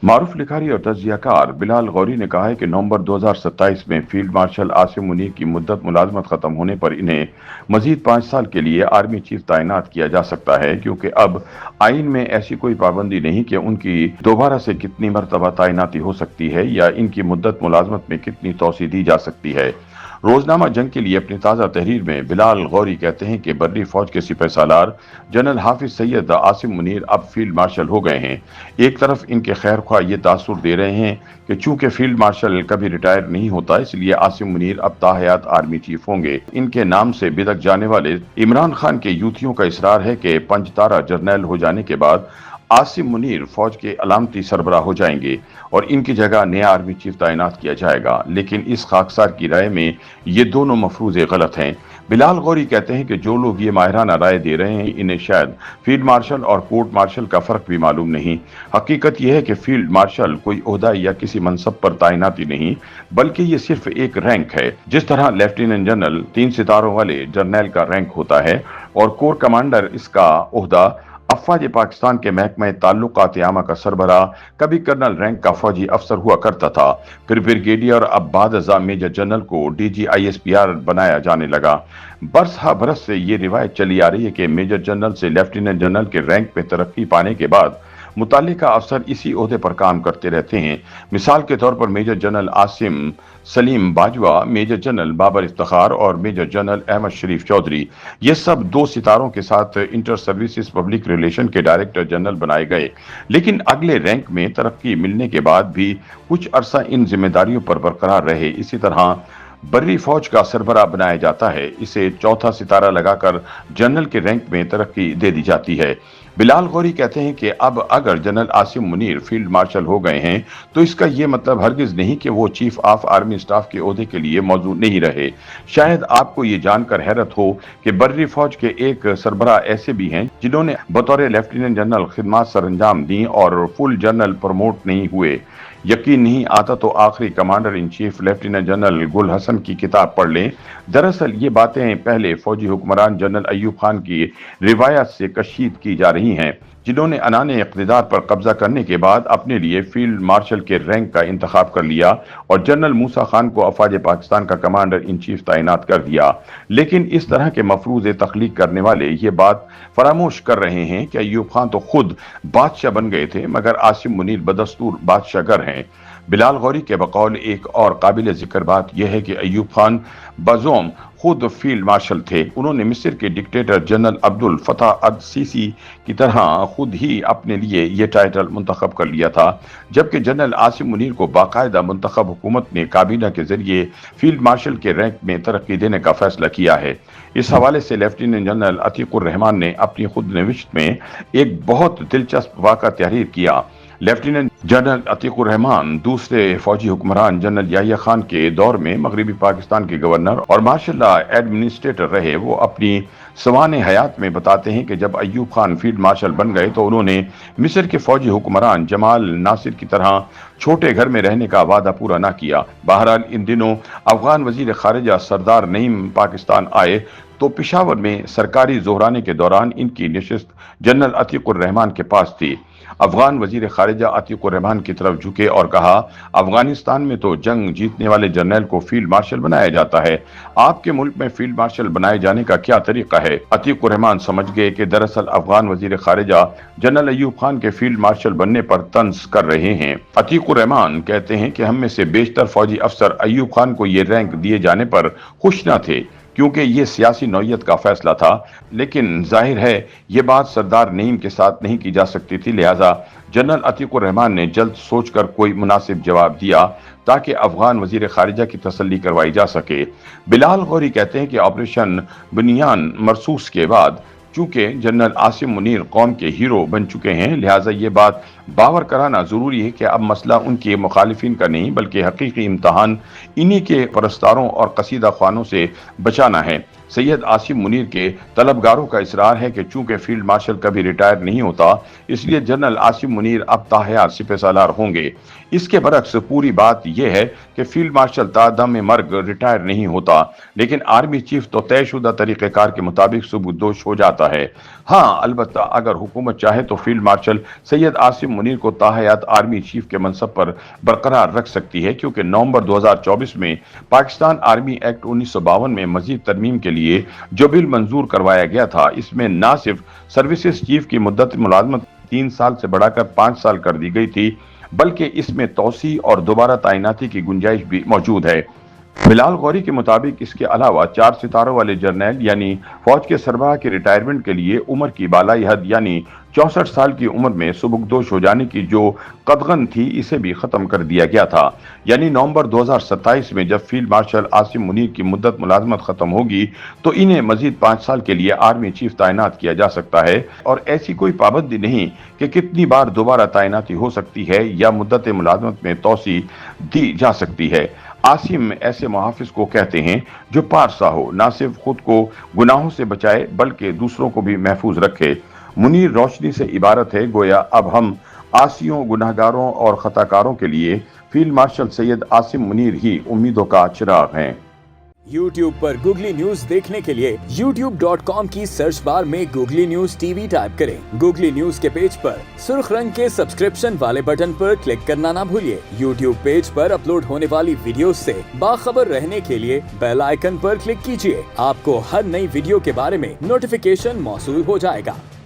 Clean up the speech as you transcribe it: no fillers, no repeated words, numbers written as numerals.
मारूफ लिखारी और तज्जियाकार बिलाल गौरी ने कहा है कि नवंबर 2027 में फील्ड मार्शल आसिम मुनीर की मुद्दत मुलाजमत खत्म होने पर इन्हें मजीद 5 साल के लिए आर्मी चीफ तैनात किया जा सकता है, क्योंकि अब आइन में ऐसी कोई पाबंदी नहीं कि उनकी दोबारा से कितनी मरतबा तैनाती हो सकती है या इनकी मुद्दत मुलाजमत में कितनी तोसी दी जा सकती है। रोजनामा जंग के लिए अपनी ताज़ा तहरीर में बिलाल गौरी कहते हैं कि बर्री फौज के सिपह सालार जनरल हाफिज सैयद आसिम मुनीर अब फील्ड मार्शल हो गए हैं। एक तरफ इनके खैर ख्वाह ये तासुर दे रहे हैं कि चूंकि फील्ड मार्शल कभी रिटायर नहीं होता, इसलिए आसिम मुनीर अब ताहयात आर्मी चीफ होंगे। इनके नाम से बिदक जाने वाले इमरान खान के यूथियों का इसरार है कि पंजतारा जर्नैल हो जाने के बाद आसिम मुनीर फौज के अलामती सरबराह हो जाएंगे और इनकी जगह नया आर्मी चीफ तैनात किया जाएगा, लेकिन इस खाकसार की राय में ये दोनों मफरूज़े गलत हैं। बिलाल गौरी कहते हैं कि जो लोग ये माहिराना राय दे रहे हैं, इन्हें शायद फील्ड मार्शल और कोर्ट मार्शल का फर्क भी मालूम नहीं। हकीकत यह है कि फील्ड मार्शल कोई ओहदा या किसी मनसब पर तैनाती नहीं, बल्कि ये सिर्फ एक रैंक है। जिस तरह लेफ्टिनेंट जनरल 3 सितारों वाले जर्नैल का रैंक होता है और कोर कमांडर इसका ओहदा अफवाज पाकिस्तान के महकमे ताल्लुकात आमा का सरबराह कभी कर्नल रैंक का फौजी अफसर हुआ करता था, फिर ब्रिगेडियर, अब बाद अज़ा मेजर जनरल को DGISPR बनाया जाने लगा। बरस हा बरस से ये रिवायत चली आ रही है कि मेजर जनरल से लेफ्टिनेंट जनरल के रैंक पे तरक्की पाने के बाद मुतालिका अफसर इसी ओहदे पर काम करते रहते हैं। मिसाल के तौर पर major general Asim Saleem Bajwa, major general Babar Iftikhar और मेजर जनरल अहमद शरीफ चौधरी, ये सब 2 सितारों के साथ इंटर सर्विसेज पब्लिक रिलेशन के डायरेक्टर जनरल बनाए गए, लेकिन अगले रैंक में तरक्की मिलने के बाद भी कुछ अरसा इन जिम्मेदारियों पर बरकरार रहे। इसी तरह बर्री फौज का सरबराह बनाया जाता है, इसे चौथा सितारा लगाकर जनरल के रैंक में तरक्की दे दी जाती है। बिलाल गौरी कहते हैं कि अब अगर general Asim Munir field marshal हो गए हैं तो इसका यह मतलब हरगिज नहीं कि वो चीफ ऑफ आर्मी स्टाफ के ओहदे के लिए मौजूद नहीं रहे। शायद आपको ये जानकर हैरत हो कि बर्री फौज के एक सरबराह ऐसे भी हैं जिन्होंने बतौर लेफ्टिनेंट जनरल खिदमत सरंजाम दी और फुल जनरल प्रमोट नहीं हुए। यकीन नहीं आता तो आखिरी commander in chief lieutenant general गुल हसन की किताब पढ़ लें। दरअसल ये बातें पहले फौजी हुक्मरान जनरल अयूब खान की रिवायत से कशीद की जा रही हैं, जिन्होंने अनाने इक़्तिदार पर कब्जा करने के बाद अपने लिए फील्ड मार्शल के रैंक का इंतखाब कर लिया और जनरल मूसा खान को अफवाज पाकिस्तान का कमांडर इन चीफ तैनात कर दिया। लेकिन इस तरह के मफरूज़े तख्लीक करने वाले ये बात फरामोश कर रहे हैं कि अयूब खान तो खुद बादशाह बन गए थे, मगर आसिम मुनीर बदस्तूर बादशाह गर हैं। बिलाल गौरी के बकौल एक और काबिल जिक्र बात यह है कि अयूब खान बज़ोम खुद फील्ड मार्शल थे। उन्होंने मिस्र के डिक्टेटर जनरल अब्दुल फताह अद सीसी की तरह खुद ही अपने लिए यह टाइटल मुंतखब कर लिया था, जबकि जनरल आसिम मुनीर को बाकायदा मुंतखब हुकूमत ने काबीना के जरिए फील्ड मार्शल के रैंक में तरक्की देने का फैसला किया है। इस हवाले से लेफ्टिनेंट जनरल अतीकुर रहमान ने अपनी खुद नविश्त में एक बहुत दिलचस्प वाक़ा तहरीर किया। लेफ्टिनेंट जनरल अतीकुर रहमान दूसरे फौजी हुक्मरान जनरल याहिया खान के दौर में मगरबी पाकिस्तान के गवर्नर और मार्शल लॉ एडमिनिस्ट्रेटर रहे। वो अपनी सवाने हयात में बताते हैं कि जब अयूब खान फील्ड मार्शल बन गए तो उन्होंने मिस्र के फौजी हुक्मरान जमाल नासिर की तरह छोटे घर में रहने का वादा पूरा ना किया। बहरहाल इन दिनों अफगान वजीर खारिजा सरदार नईम पाकिस्तान आए तो पिशावर में सरकारी जोहराने के दौरान इनकी नशिस्त जनरल अतीकुर रहमान के पास थी। अफगान वजीर खारिजा अतीकुर रहमान की तरफ झुके और कहा, अफगानिस्तान में तो जंग जीतने वाले जर्नल को फील्ड मार्शल बनाया जाता है, आपके मुल्क में फील्ड मार्शल बनाए जाने का क्या तरीका है। अतीकुर रहमान समझ गए कि दरअसल अफगान वजीर खारिजा जनरल अयूब खान के फील्ड मार्शल बनने पर तंज कर रहे हैं। अतीकुर रहमान कहते हैं कि हम में से बेशतर फौजी अफसर अयूब खान को ये रैंक दिए जाने पर खुश न थे, क्योंकि ये सियासी नौयत का फैसला था, लेकिन जाहिर है ये बात सरदार नईम के साथ नहीं की जा सकती थी। लिहाजा जनरल अतीकुर रहमान ने जल्द सोचकर कोई मुनासिब जवाब दिया ताकि अफगान वजीर खारिजा की तसल्ली करवाई जा सके। बिलाल गौरी कहते हैं कि ऑपरेशन बुनियान मरसूस के बाद चूंकि जनरल आसिम मुनीर कौम के हीरो बन चुके हैं, लिहाजा ये बात बावर कराना ज़रूरी है कि अब मसला उनके मुखालिफिन का नहीं बल्कि हकीकी इम्तहान इन्हीं के परस्तारों और कसीदा ख्वानों से बचाना है। सैयद आसिम मुनीर के तलबगारों का इसरार है कि चूंकि फील्ड मार्शल कभी रिटायर नहीं होता, इसलिए जनरल आसिम मुनीर अब ताहयात सिपह सालार होंगे। इसके बरक्स पूरी बात यह है कि फील्ड मार्शल तादम मर्ग रिटायर नहीं होता, लेकिन आर्मी चीफ तो तयशुदा तरीक़ेकार के मुताबिक सुबुदोश हो जाता है। हाँ, अलबत्ता अगर हुकूमत चाहे तो फील्ड मार्शल सैयद आसिम منیر کو تاحیات آرمی چیف کے منصب پر برقرار رکھ سکتی ہے، کیونکہ نومبر 2024 میں پاکستان آرمی ایکٹ 1952 میں مزید ترمیم کے لیے جو بل منظور کروایا گیا تھا، اس میں نہ صرف سروسز چیف کی مدت ملازمت 3 سال سے بڑھا کر 5 سال کر دی گئی تھی، بلکہ اس میں توسیع اور دوبارہ تعیناتی کی گنجائش بھی موجود ہے۔ بلال غوری کے مطابق اس کے علاوہ 4 ستاروں والے جرنیل یعنی فوج کے سربراہ کی ریٹائرمنٹ کے لیے عمر کی بالائی حد یعنی 64 سال کی عمر میں سبکدوش ہو جانے کی جو قدغن تھی، اسے بھی ختم کر دیا گیا تھا۔ یعنی نومبر 2027 میں جب فیلڈ مارشل عاصم منیر کی مدت ملازمت ختم ہوگی تو انہیں مزید 5 سال کے لیے آرمی چیف تعینات کیا جا سکتا ہے، اور ایسی کوئی پابندی نہیں کہ کتنی بار دوبارہ تعیناتی ہو سکتی ہے یا مدت ملازمت میں توسیع دی جا سکتی ہے۔ عاصم ایسے محافظ کو کہتے ہیں جو پارسا ہو، نہ صرف خود کو گناہوں سے بچائے بلکہ دوسروں کو بھی محفوظ رکھے۔ منیر روشنی سے عبارت ہے، گویا اب ہم عاصیوں، گناہگاروں اور خطاکاروں کے لیے فیلڈ مارشل سید عاصم منیر ہی امیدوں کا چراغ ہیں۔ YouTube پر گوگلی نیوز دیکھنے کے لیے youtube.com کی سرچ بار میں googly news T V type کریں۔ گوگلی نیوز کے پیج پر سرخ رنگ کے سبسکرپشن والے بٹن پر کلک کرنا نہ بھولیے۔ YouTube پیج پر اپلوڈ ہونے والی ویڈیوز سے باخبر رہنے کے لیے بیل آئیکن پر کلک کیجیے۔ آپ کو ہر نئی ویڈیو کے بارے میں نوٹیفیکیشن موصول ہو جائے گا۔